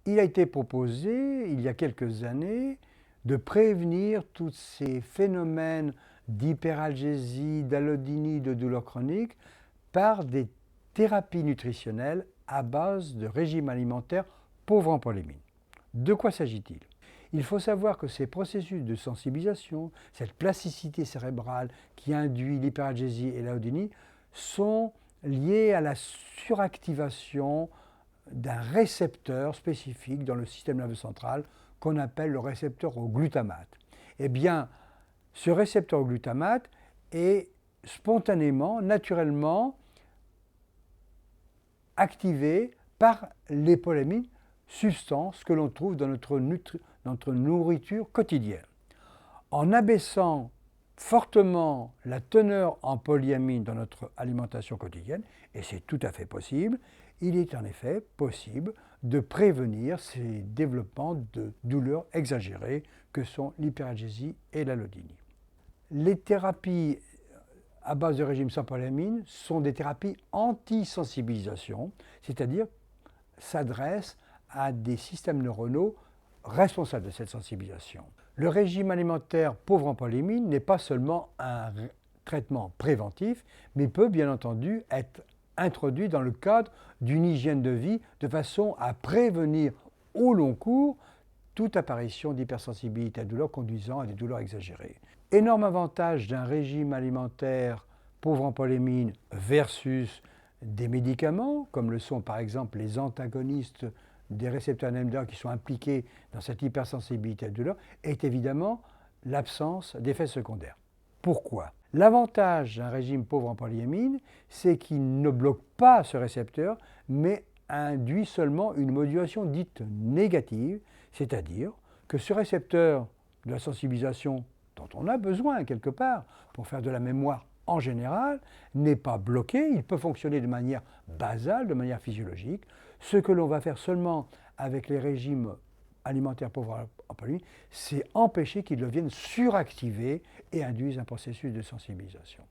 Il a été proposé, il y a quelques années, de prévenir tous ces phénomènes d'hyperalgésie, d'allodynie, de douleurs chroniques par des thérapies nutritionnelles à base de régime alimentaire pauvre en polyamine. De quoi s'agit-il? Il faut savoir que ces processus de sensibilisation, cette plasticité cérébrale qui induit l'hyperalgésie et l'allodynie, sont liés à la suractivation d'un récepteur spécifique dans le système nerveux central qu'on appelle le récepteur au glutamate. Eh bien, ce récepteur au glutamate est spontanément, naturellement activé par les polyamines, substances que l'on trouve dans notre nourriture quotidienne. En abaissant fortement la teneur en polyamine dans notre alimentation quotidienne, et c'est tout à fait possible, il est en effet possible de prévenir ces développements de douleurs exagérées que sont l'hyperalgésie et l'allodynie. Les thérapies à base de régime sans polyamine sont des thérapies anti-sensibilisation, c'est-à-dire s'adressent à des systèmes neuronaux responsables de cette sensibilisation. Le régime alimentaire pauvre en polyamine n'est pas seulement un traitement préventif, mais peut bien entendu être introduit dans le cadre d'une hygiène de vie de façon à prévenir au long cours toute apparition d'hypersensibilité à douleur conduisant à des douleurs exagérées. Énorme avantage d'un régime alimentaire pauvre en polyamine versus des médicaments, comme le sont par exemple les antagonistes des récepteurs NMDA qui sont impliqués dans cette hypersensibilité à la douleur, est évidemment l'absence d'effets secondaires. Pourquoi? L'avantage d'un régime pauvre en polyamine, c'est qu'il ne bloque pas ce récepteur, mais induit seulement une modulation dite négative, c'est-à-dire que ce récepteur de la sensibilisation dont on a besoin quelque part pour faire de la mémoire en général, n'est pas bloqué, il peut fonctionner de manière basale, de manière physiologique. Ce que l'on va faire seulement avec les régimes alimentaires pauvres en polyamine, c'est empêcher qu'ils deviennent suractivés et induisent un processus de sensibilisation.